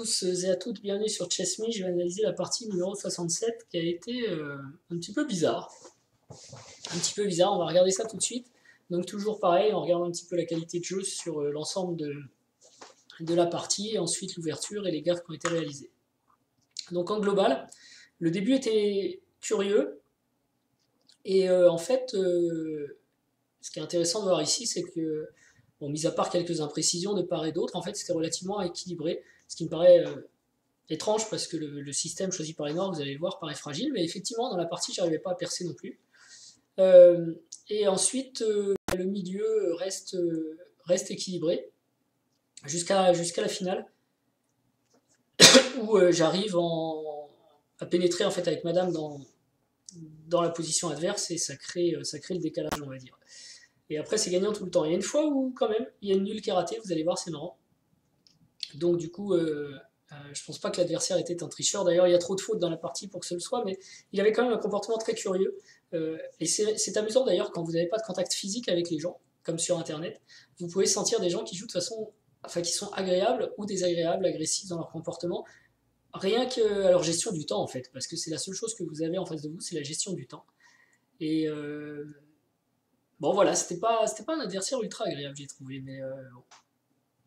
tous et à toutes, bienvenue sur Chess.me. Je vais analyser la partie numéro 67 qui a été un petit peu bizarre. On va regarder ça tout de suite. Donc toujours pareil, on regarde un petit peu la qualité de jeu sur l'ensemble de la partie, et ensuite l'ouverture et les gaffes qui ont été réalisées. Donc en global, le début était curieux, et en fait, ce qui est intéressant de voir ici, c'est que, bon, mis à part quelques imprécisions de part et d'autre, en fait c'était relativement équilibré, ce qui me paraît étrange parce que le système choisi par les Noirs, vous allez le voir, paraît fragile, mais effectivement dans la partie j'arrivais pas à percer non plus. Et ensuite le milieu reste équilibré jusqu'à la finale où j'arrive à pénétrer en fait avec madame dans la position adverse et ça crée le décalage, on va dire. Et après c'est gagnant tout le temps. Il y a une fois où quand même il y a une nulle qui est ratée, vous allez voir, c'est marrant. Donc du coup je pense pas que l'adversaire était un tricheur. D'ailleurs, il y a trop de fautes dans la partie pour que ce le soit, mais il avait quand même un comportement très curieux. Et c'est amusant d'ailleurs quand vous n'avez pas de contact physique avec les gens, comme sur Internet. Vous pouvez sentir des gens qui jouent de façon, enfin qui sont agréables ou désagréables, agressifs dans leur comportement, rien que à leur gestion du temps en fait, parce que c'est la seule chose que vous avez en face de vous, c'est la gestion du temps. Et bon voilà, c'était pas un adversaire ultra agréable, j'ai trouvé, mais bon,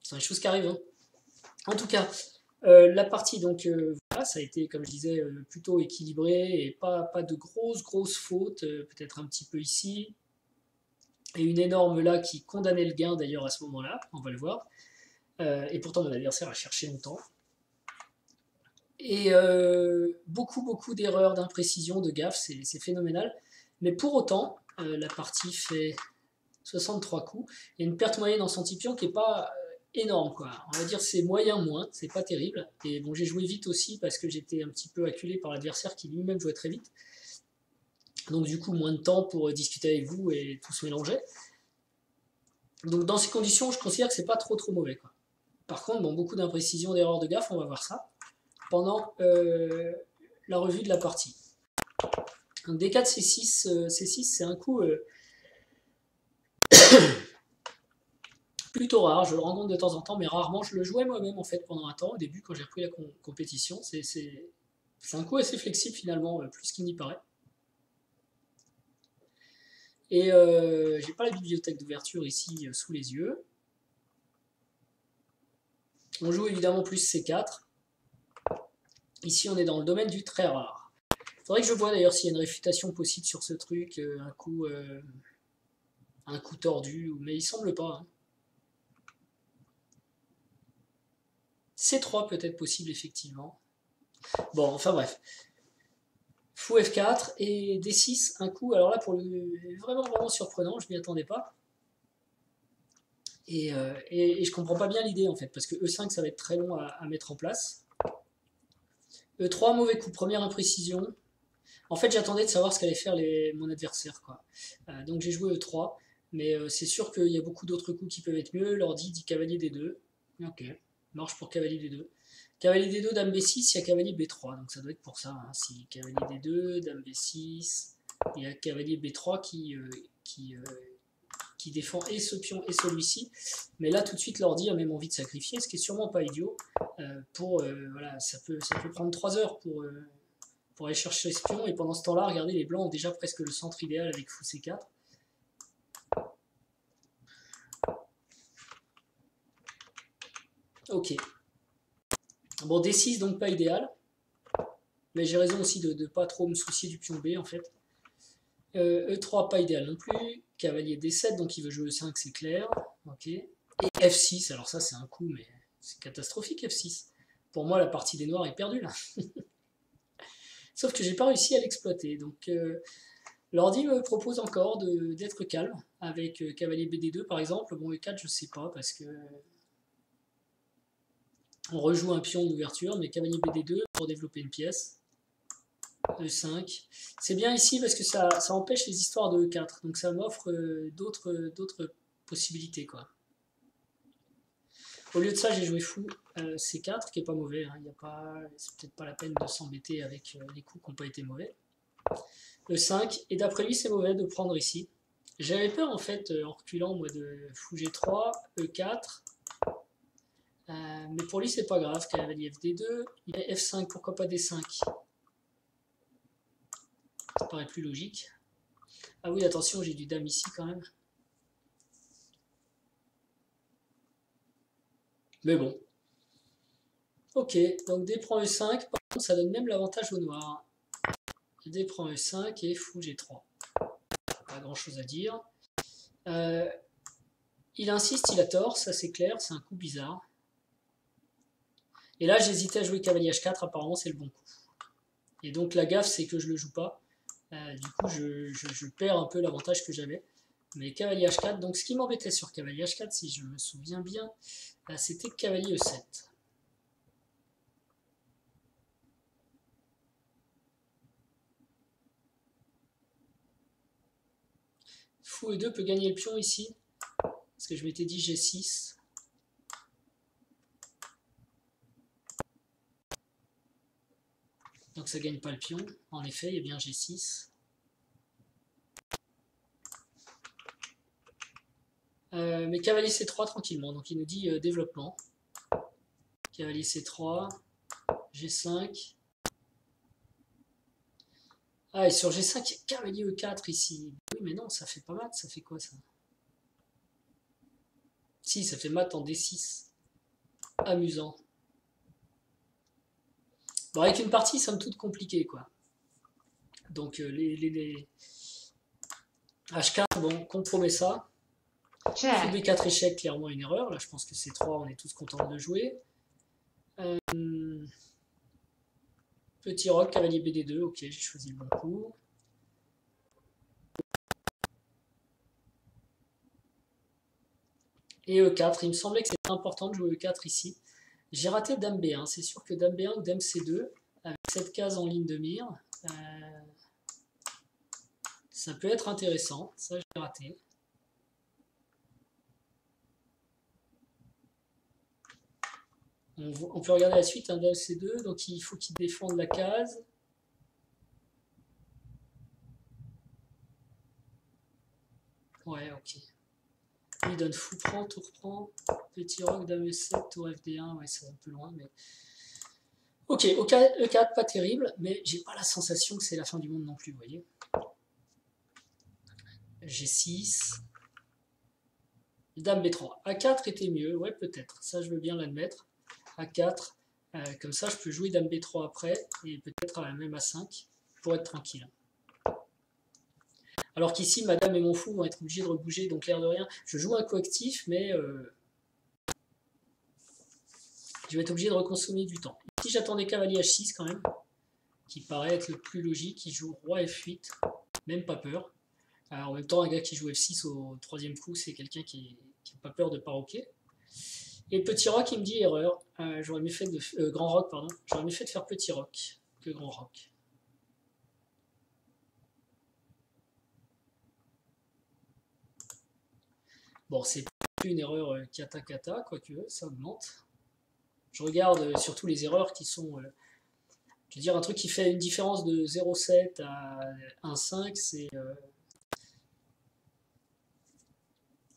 c'est des choses qui arrivent. Hein. En tout cas. La partie, donc, voilà, ça a été, comme je disais, plutôt équilibré et pas de grosses fautes, peut-être un petit peu ici, et une énorme là qui condamnait le gain d'ailleurs à ce moment-là, on va le voir, et pourtant mon adversaire a cherché longtemps. Et beaucoup d'erreurs, d'imprécisions, de gaffes, c'est phénoménal, mais pour autant, la partie fait 63 coups, il y a une perte moyenne en centipion qui n'est pas énorme, quoi. On va dire c'est moyen moins, c'est pas terrible. Et bon, j'ai joué vite aussi parce que j'étais un petit peu acculé par l'adversaire qui lui-même jouait très vite. Donc du coup, moins de temps pour discuter avec vous et tout se mélanger. Donc dans ces conditions, je considère que c'est pas trop mauvais, quoi. Par contre, bon, beaucoup d'imprécisions, d'erreurs de gaffe, on va voir ça pendant la revue de la partie. Donc D4, C6, c'est un coup plutôt rare, je le rencontre de temps en temps, mais rarement. Je le jouais moi-même en fait pendant un temps, au début quand j'ai repris la compétition. C'est un coup assez flexible finalement, plus qu'il n'y paraît. Et j'ai pas la bibliothèque d'ouverture ici sous les yeux. On joue évidemment plus C4. Ici on est dans le domaine du très rare. Faudrait que je vois d'ailleurs s'il y a une réfutation possible sur ce truc, un coup tordu, mais il semble pas. Hein. C3 peut-être possible effectivement. Bon, enfin bref. Fou F4 et D6, un coup, alors là pour le vraiment surprenant, je m'y attendais pas. Et je comprends pas bien l'idée en fait, parce que E5 ça va être très long à mettre en place. E3, mauvais coup, première imprécision. En fait j'attendais de savoir ce qu'allait faire mon adversaire, quoi. Donc j'ai joué E3, mais c'est sûr qu'il y a beaucoup d'autres coups qui peuvent être mieux. L'ordi dit cavalier D2. Ok, marche pour cavalier D2. Cavalier D2, dame B6, il y a cavalier B3, donc ça doit être pour ça. Hein. Si cavalier D2, dame B6, il y a cavalier B3 qui défend et ce pion et celui-ci. Mais là, tout de suite, l'ordi a même envie de sacrifier, ce qui est sûrement pas idiot. Voilà, ça peut prendre 3 heures pour aller chercher ce pion, et pendant ce temps-là, regardez, les blancs ont déjà presque le centre idéal avec fou C4. Ok. Bon, D6, donc pas idéal. Mais j'ai raison aussi de ne pas trop me soucier du pion B, en fait. E3, pas idéal non plus. Cavalier D7, donc il veut jouer E5, c'est clair. Ok. Et F6, alors ça, c'est un coup, mais c'est catastrophique, F6. Pour moi, la partie des noirs est perdue, là. Sauf que j'ai pas réussi à l'exploiter. Donc, l'ordi me propose encore d'être calme, avec cavalier BD2, par exemple. Bon, E4, je sais pas, parce que... On rejoue un pion d'ouverture, mais cavalier BD2 pour développer une pièce. E5. C'est bien ici parce que ça empêche les histoires de E4, donc ça m'offre d'autres possibilités, quoi. Au lieu de ça, j'ai joué fou C4, qui est pas mauvais. Hein. C'est peut-être pas la peine de s'embêter avec les coups qui n'ont pas été mauvais. E5, et d'après lui, c'est mauvais de prendre ici. J'avais peur en fait, en reculant, moi, de fou G3, E4. Mais pour lui, c'est pas grave. Cavalier FD2, il est F5, pourquoi pas D5? Ça paraît plus logique. Ah oui, attention, j'ai du dame ici quand même. Mais bon. Ok, donc D prend E5, par contre, ça donne même l'avantage au noir. D prend E5 et fou G3. Pas grand chose à dire. Il insiste, il a tort, ça c'est clair, c'est un coup bizarre. Et là, j'hésitais à jouer cavalier H4, apparemment c'est le bon coup. Et donc la gaffe, c'est que je le joue pas. Du coup, je perds un peu l'avantage que j'avais. Mais cavalier H4, donc ce qui m'embêtait sur cavalier H4, si je me souviens bien, c'était cavalier E7. Fou E2 peut gagner le pion ici, parce que je m'étais dit G6. Donc ça gagne pas le pion. En effet, il y a bien G6. Mais cavalier C3 tranquillement. Donc il nous dit développement. Cavalier C3, G5. Ah, et sur G5, il y a cavalier E4 ici. Oui, mais non, ça fait pas mat. Ça fait quoi ça? Si, ça fait mat en D6. Amusant. Bon, avec une partie, somme toute compliquée, quoi. Donc les H4, bon, compromet ça. Fou B4 échec, clairement une erreur. Là, je pense que C3, on est tous contents de le jouer. Petit roc, cavalier BD2, ok, j'ai choisi le bon coup. Et E4, il me semblait que c'était important de jouer E4 ici. J'ai raté dame B1, c'est sûr que dame B1 ou dame C2, avec cette case en ligne de mire, ça peut être intéressant, ça j'ai raté. On peut regarder la suite, un dame C2, donc il faut qu'il défende la case. Ouais, ok. Il donne fou prend, tour prend, petit roc, dame E7, tour FD1, ouais, c'est un peu loin, mais... Ok, E4, pas terrible, mais j'ai pas la sensation que c'est la fin du monde non plus, vous voyez. G6, dame B3. A4 était mieux, ouais, peut-être, ça je veux bien l'admettre. A4, comme ça je peux jouer dame B3 après, et peut-être même A5, pour être tranquille. Alors qu'ici, madame et mon fou vont être obligés de rebouger, donc l'air de rien, je joue un coactif, mais je vais être obligé de reconsommer du temps. Ici, j'attendais cavalier H6 quand même, qui paraît être le plus logique. Il joue roi F8, même pas peur. En même temps, un gars qui joue F6 au troisième coup, c'est quelqu'un qui n'a pas peur de paroquer. Et petit roc, il me dit erreur. J'aurais mieux fait de grand roc, pardon. J'aurais mieux fait de faire petit roc que grand roc. Bon, c'est plus une erreur kata, quoique ça augmente. Je regarde surtout les erreurs qui sont... je veux dire, un truc qui fait une différence de 0,7 à 1,5, c'est...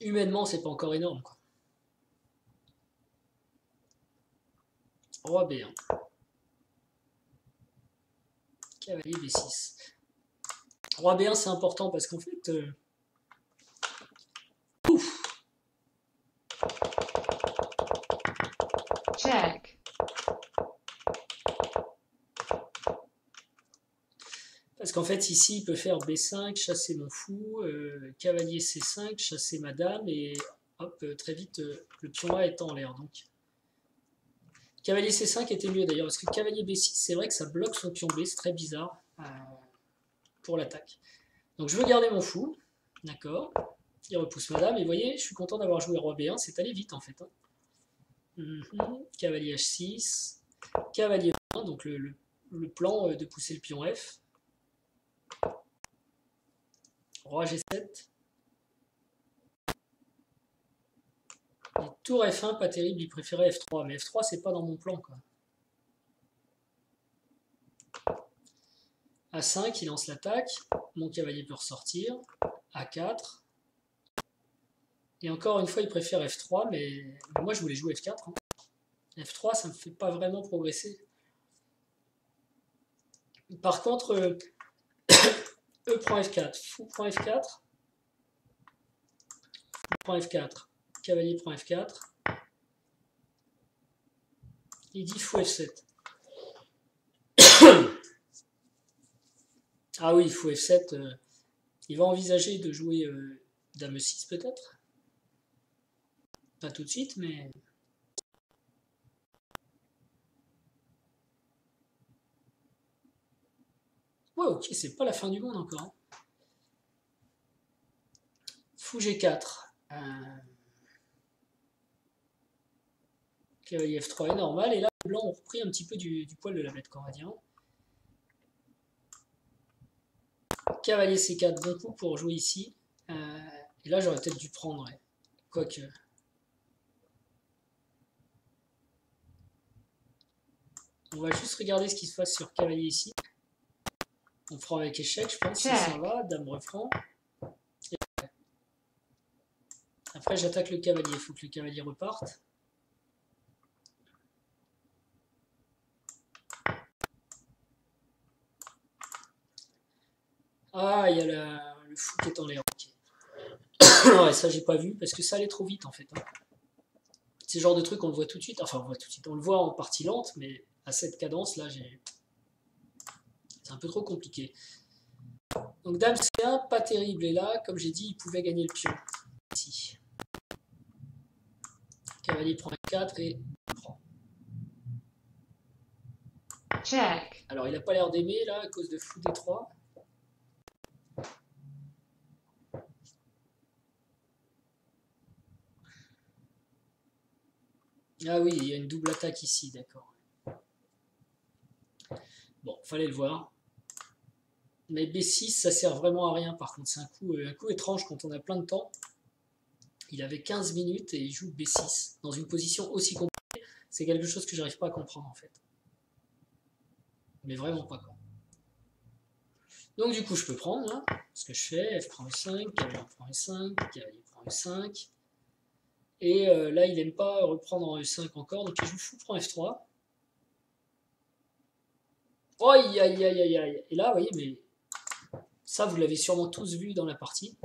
humainement, c'est pas encore énorme, quoi. Roi B1. Cavalier B6. Roi B1, c'est important parce qu'en fait... ouf. Check. Parce qu'en fait, ici, il peut faire B5, chasser mon fou, cavalier C5, chasser ma dame, et hop, très vite, le pion A est en l'air. Donc, cavalier C5 était mieux d'ailleurs, parce que cavalier B6, c'est vrai que ça bloque son pion B, c'est très bizarre pour l'attaque. Donc, je veux garder mon fou, d'accord. Il repousse ma dame, et vous voyez, je suis content d'avoir joué roi B1, c'est allé vite en fait. Cavalier H6, cavalier B1, donc le plan de pousser le pion F. Roi G7. Et tour F1, pas terrible, il préférait F3. Mais F3, c'est pas dans mon plan, quoi. A5, il lance l'attaque. Mon cavalier peut ressortir. A4. Et encore une fois, il préfère F3, mais moi, je voulais jouer F4. Hein. F3, ça me fait pas vraiment progresser. Par contre, E prend F4, fou prend F4, fou prend F4, cavalier prend F4, il dit fou F7. Ah oui, fou F7, il va envisager de jouer dame E6 peut-être. Pas tout de suite, mais... Ouais, ok, c'est pas la fin du monde encore. Hein. Fou G4. Cavalier F3 est normal, et là, les blancs ont repris un petit peu du poil de la bête, qu'on va dire. Cavalier C4, bon coup pour jouer ici. Et là, j'aurais peut-être dû prendre, ouais. Quoique... On va juste regarder ce qui se passe sur cavalier ici. On prend avec échec, je pense, si ça va. Dame reprend. Et après, j'attaque le cavalier. Il faut que le cavalier reparte. Ah, il y a le fou qui est en l'air. Okay. Ouais, ça, j'ai pas vu parce que ça allait trop vite en fait. Hein. C'est le genre de truc, on le voit tout de suite. Enfin, on le voit tout de suite. On le voit en partie lente, mais à cette cadence là, c'est un peu trop compliqué. Donc, dame C1, pas terrible. Et là, comme j'ai dit, il pouvait gagner le pion. Ici. Cavalier prend F4 et prend. Check. Alors, il n'a pas l'air d'aimer là à cause de fou D3. Ah oui, il y a une double attaque ici, d'accord. Bon, fallait le voir. Mais B6, ça sert vraiment à rien par contre. C'est un coup étrange quand on a plein de temps. Il avait 15 minutes et il joue B6 dans une position aussi compliquée. C'est quelque chose que j'arrive pas à comprendre en fait. Mais vraiment pas quoi. Donc du coup, je peux prendre là. Ce que je fais, F prend E5, cavalier prend E5, cavalier prend E5. Et là, il n'aime pas reprendre en E5 encore, donc il joue fou prend F3. Oh, aïe, aïe, aïe, aïe, aïe. Et là, vous voyez, mais ça, vous l'avez sûrement tous vu dans la partie.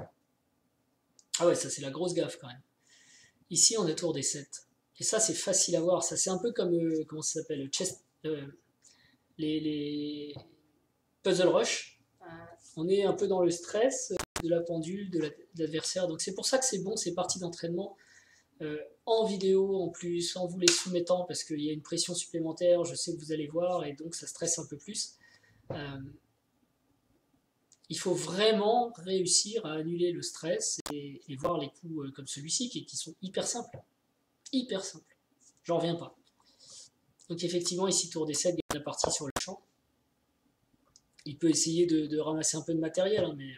Ah ouais, ça, c'est la grosse gaffe quand même. Ici, on a tour D7. Et ça, c'est facile à voir. Ça, c'est un peu comme, comment ça s'appelle, les puzzle rush. On est un peu dans le stress de la pendule, de l'adversaire. Donc c'est pour ça que c'est bon, ces parties d'entraînement en vidéo en plus, en vous les soumettant, parce qu'il y a une pression supplémentaire, je sais que vous allez voir, et donc ça stresse un peu plus. Il faut vraiment réussir à annuler le stress et voir les coups comme celui-ci qui sont hyper simples. Hyper simples. J'en reviens pas. Donc effectivement, ici, tour D7, gagne la partie sur le champ. Il peut essayer de ramasser un peu de matériel, hein, mais...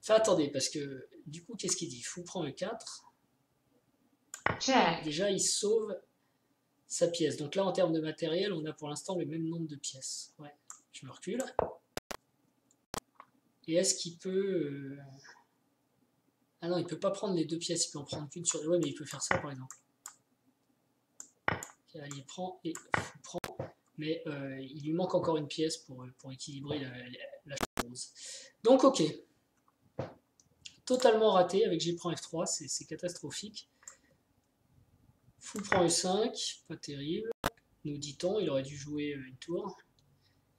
Enfin, attendez, parce que du coup, qu'est-ce qu'il dit? Fou prend E4. Check. Déjà, il sauve sa pièce. Donc là, en termes de matériel, on a pour l'instant le même nombre de pièces. Ouais, je me recule. Et est-ce qu'il peut... Ah non, il peut pas prendre les deux pièces, il peut en prendre qu'une sur... Ouais, mais il peut faire ça, par exemple. Cavalier prend et fou prend. Mais il lui manque encore une pièce pour équilibrer la chose. Donc, ok. Totalement raté avec G prend F3, c'est catastrophique. Fou prend E5, pas terrible. Nous dit-on, il aurait dû jouer une tour.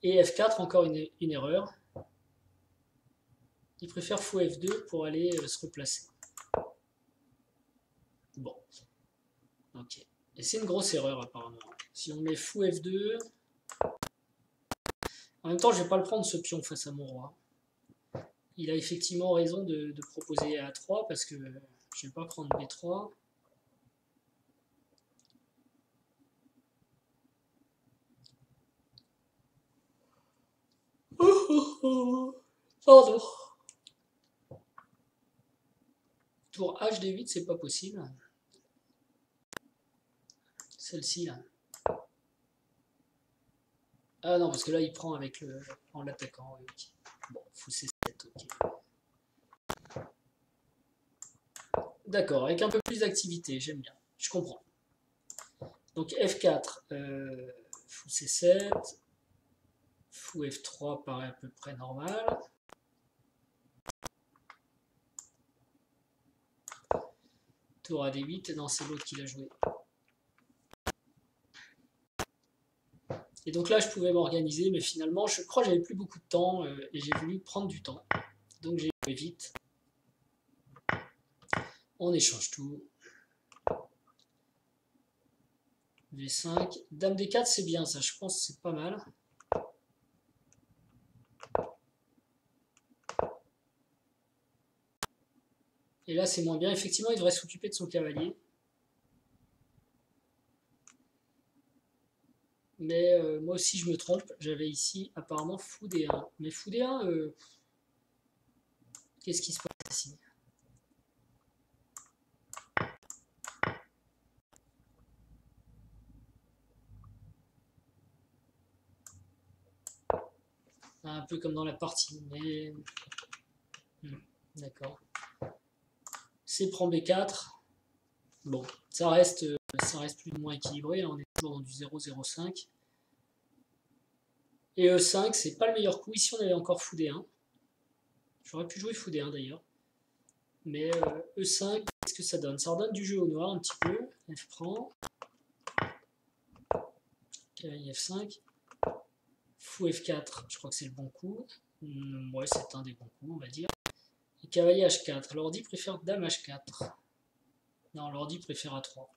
Et F4, encore une erreur. Il préfère fou F2 pour aller se replacer. Bon. Ok. Et c'est une grosse erreur apparemment. Si on met fou F2... En même temps, je ne vais pas le prendre ce pion face à mon roi. Il a effectivement raison de proposer A3 parce que je ne vais pas prendre B3. Pardon. Tour HD8, c'est pas possible. Celle-ci là. Ah non, parce que là il prend avec en l'attaquant. Oui, okay. Bon, fou C7, ok. D'accord, avec un peu plus d'activité, j'aime bien, je comprends. Donc F4, fou C7, fou F3 paraît à peu près normal. Tour à D8, non c'est l'autre qui l'a joué. Et donc là je pouvais m'organiser, mais finalement je crois que j'avais plus beaucoup de temps et j'ai voulu prendre du temps. Donc j'ai joué vite. On échange tout. V5. Dame D4 c'est bien ça, je pense que c'est pas mal. Et là c'est moins bien, effectivement il devrait s'occuper de son cavalier. Mais moi aussi je me trompe, j'avais ici apparemment fou D1. Mais fou D1, qu'est-ce qui se passe ici? Un peu comme dans la partie, mais... D'accord. C prend B4. Bon, ça reste plus ou moins équilibré, hein, on est toujours dans du 0-0-5. Et E5, c'est pas le meilleur coup. Ici, on avait encore fou D1. J'aurais pu jouer fou D1 d'ailleurs. Mais E5, qu'est-ce que ça donne? Ça redonne du jeu au noir un petit peu. F prend. Cavalier F5. Fou F4, je crois que c'est le bon coup. Ouais, c'est un des bons coups, on va dire. Et cavalier H4. L'ordi préfère dame H4. Non, l'ordi préfère A3.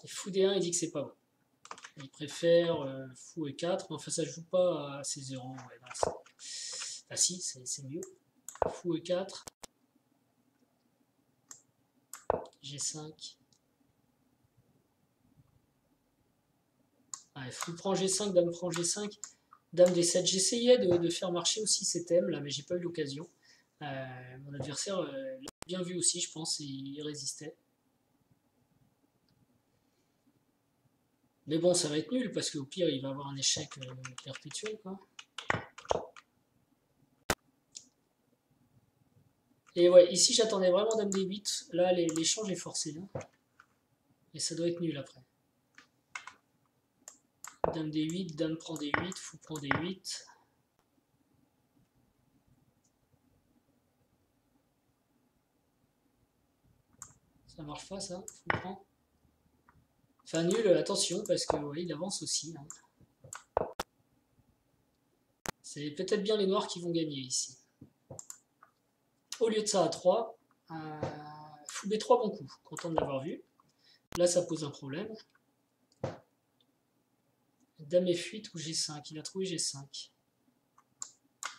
Et fou D1, il dit que c'est pas bon. Il préfère fou E4, mais enfin ça joue pas à C0. Ouais, ah si, c'est mieux. Fou E4. G5. Ouais, fou prend G5, dame prend G5. Dame D7. J'essayais de faire marcher aussi ces thèmes là, mais j'ai pas eu l'occasion. Mon adversaire l'a bien vu aussi, je pense, et il résistait. Mais bon, ça va être nul, parce qu'au pire, il va avoir un échec perpétuel, quoi. Et ouais, ici, j'attendais vraiment dame D8. Là, l'échange est forcé. Hein. Et ça doit être nul après. Dame D8, dame prend D8, fou prend D8. Ça marche pas, ça, fou prend. Enfin, nul, attention, parce que ouais, il avance aussi. Hein. C'est peut-être bien les noirs qui vont gagner ici. Au lieu de ça, à 3, fou B3, bon coup. Content de l'avoir vu. Là, ça pose un problème. Dame F8 ou G5. Il a trouvé G5.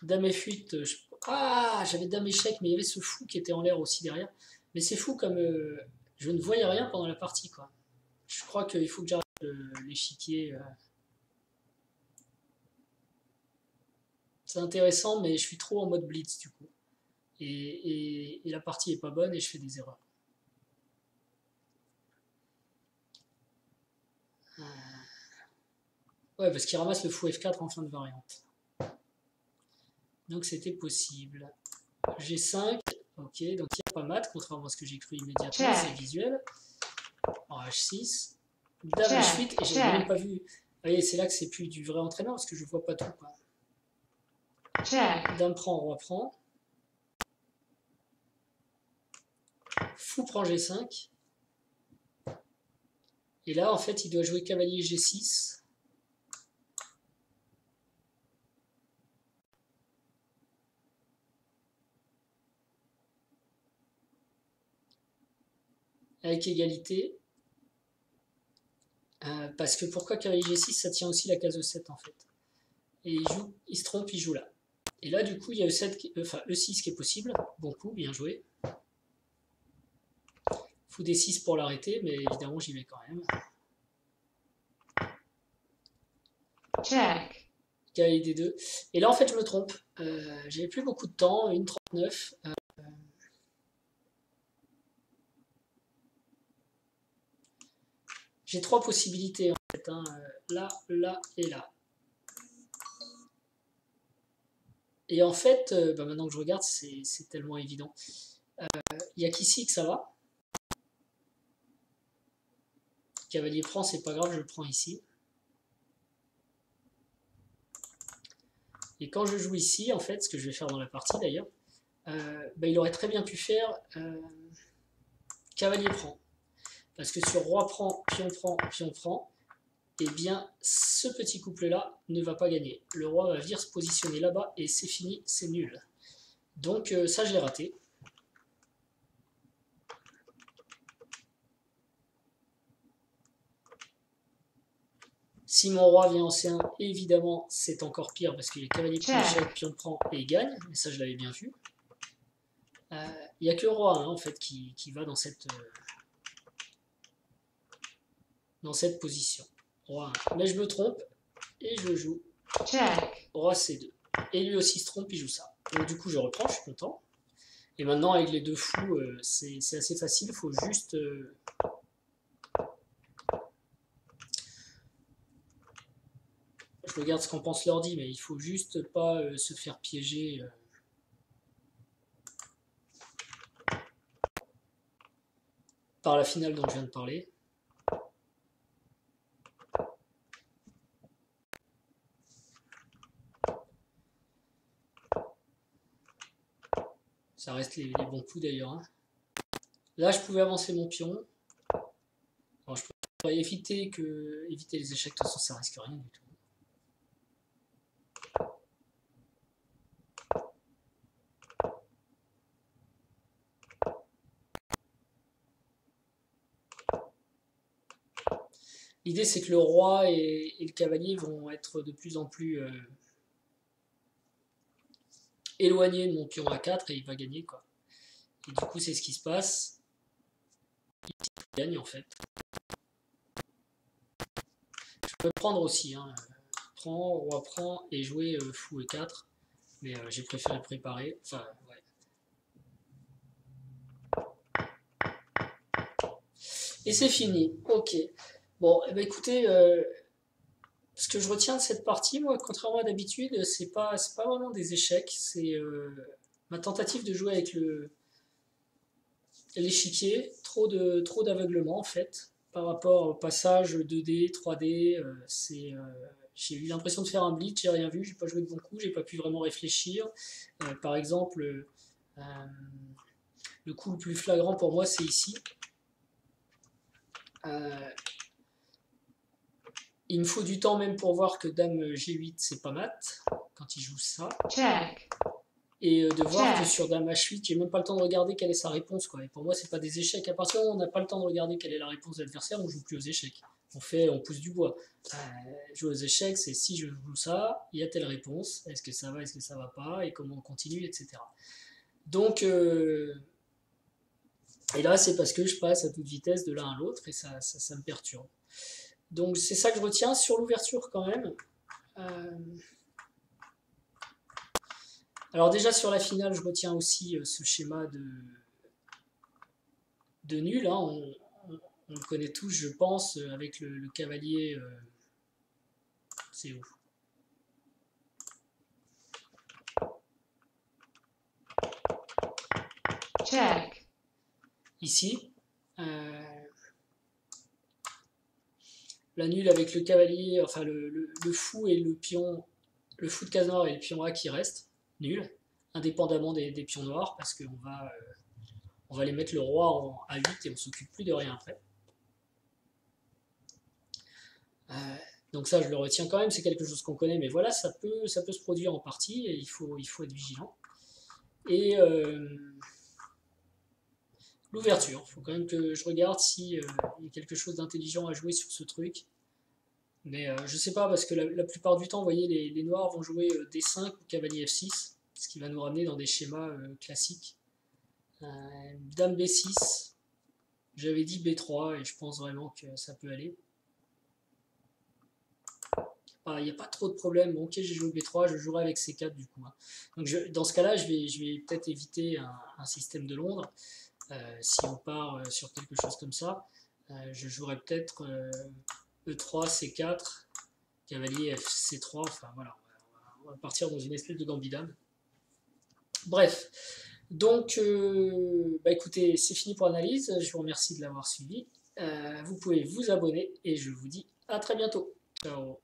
Dame F8. Ah, j'avais dame échec, mais il y avait ce fou qui était en l'air aussi derrière. Mais c'est fou comme je ne voyais rien pendant la partie, quoi. Je crois qu'il faut que j'arrête l'échiquier. C'est intéressant, mais je suis trop en mode blitz du coup. Et la partie est pas bonne et je fais des erreurs. Ouais, parce qu'il ramasse le fou F4 en fin de variante. Donc c'était possible. G5, ok, donc il n'y a pas mat, contrairement à ce que j'ai cru immédiatement, c'est visuel. En H6, dame H8, et j'ai même pas vu. Vous voyez, c'est là que c'est plus du vrai entraîneur, parce que je vois pas tout. Quoi. Dame prend, roi prend. Fou prend G5. Et là, en fait, il doit jouer cavalier G6. Avec égalité. Parce que pourquoi cavalier G6, ça tient aussi la case E7 en fait. Et il se trompe, il joue là. Et là, du coup, il y a E7 enfin, E6 qui est possible. Bon coup, bien joué. Fou D6 pour l'arrêter, mais évidemment, j'y vais quand même. Check. Cavalier D2. Et là, en fait, je me trompe. J'avais plus beaucoup de temps, 1,39. J'ai 3 possibilités en fait. Hein. Là, là et là. Et en fait, maintenant que je regarde, c'est tellement évident. Il n'y a qu'ici que ça va. Cavalier prend, c'est pas grave, je le prends ici. Et quand je joue ici, en fait, ce que je vais faire dans la partie d'ailleurs, il aurait très bien pu faire cavalier prend. Parce que sur roi prend, pion prend, eh bien, ce petit couple-là ne va pas gagner. Le roi va venir se positionner là-bas et c'est fini, c'est nul. Donc ça, je l'ai raté. Si mon roi vient en C1, évidemment, c'est encore pire parce qu'il y a cavalier pion échec, pion prend et il gagne. Mais ça, je l'avais bien vu. Il n'y a que le roi, en fait, qui va dans cette position. Roi 1. Mais je me trompe et je joue roi C2. Et lui aussi se trompe, il joue ça. Donc du coup, je reprends, je suis content. Et maintenant, avec les deux fous, c'est assez facile. Il faut juste... je regarde ce qu'en pense l'ordi, mais il faut juste pas se faire piéger par la finale dont je viens de parler. Ça reste les bons coups d'ailleurs. Hein. Là, je pouvais avancer mon pion. Alors, je pourrais éviter les échecs, de toute façon, ça risque rien du tout. L'idée, c'est que le roi et le cavalier vont être de plus en plus éloignés de mon pion A4 et il va gagner, quoi. Et du coup, c'est ce qui se passe. Il gagne, en fait. Je peux prendre aussi, hein. Prend, roi prend et jouer fou E4. Mais j'ai préféré préparer. Enfin, ouais. Et c'est fini. Ok. Bon, eh ben, écoutez, ce que je retiens de cette partie, moi, contrairement à d'habitude, c'est pas vraiment des échecs. C'est ma tentative de jouer avec l'échiquier. Trop d'aveuglement, en fait, par rapport au passage 2D, 3D. J'ai eu l'impression de faire un blitz, j'ai rien vu, j'ai pas joué de bon coup, j'ai pas pu vraiment réfléchir. Par exemple, le coup le plus flagrant pour moi, c'est ici. Il me faut du temps même pour voir que dame G8 c'est pas mat quand il joue ça. Check. Et de voir que sur dame H8, j'ai même pas le temps de regarder quelle est sa réponse, quoi. Et pour moi, c'est pas des échecs. À partir du moment où on n'a pas le temps de regarder quelle est la réponse de l'adversaire, on joue plus aux échecs. On pousse du bois. Jouer aux échecs, c'est si je joue ça, il y a telle réponse. Est-ce que ça va, est-ce que ça va pas, et comment on continue, etc. Donc, et là, c'est parce que je passe à toute vitesse de l'un à l'autre et ça me perturbe. Donc, c'est ça que je retiens sur l'ouverture quand même. Alors déjà sur la finale, je retiens aussi ce schéma de nul. Hein. On le connaît tous, je pense, avec le cavalier. C'est où? Check. Ici. La nulle avec le cavalier, enfin le fou et le pion, le fou de case noire et le pion A qui reste. Nul. Indépendamment des pions noirs, parce qu'on va les mettre le roi en A8 et on s'occupe plus de rien après. Donc ça, je le retiens quand même, c'est quelque chose qu'on connaît, mais voilà, ça peut se produire en partie et il faut être vigilant. Et l'ouverture, il faut quand même que je regarde s'il y a quelque chose d'intelligent à jouer sur ce truc. Mais je sais pas, parce que la plupart du temps, vous voyez, les noirs vont jouer D5 ou cavalier F6, ce qui va nous ramener dans des schémas classiques. Dame B6, j'avais dit B3 et je pense vraiment que ça peut aller. Il n'y a pas trop de problème. Bon, ok, j'ai joué B3, je jouerai avec C4 du coup. Hein. Donc dans ce cas-là, je vais peut-être éviter un système de Londres. Si on part sur quelque chose comme ça, je jouerai peut-être E3, C4, cavalier FC3. Enfin voilà, on va partir dans une espèce de gambidame. Bref, donc bah écoutez, c'est fini pour l'analyse, je vous remercie de l'avoir suivi. Vous pouvez vous abonner et je vous dis à très bientôt. Ciao.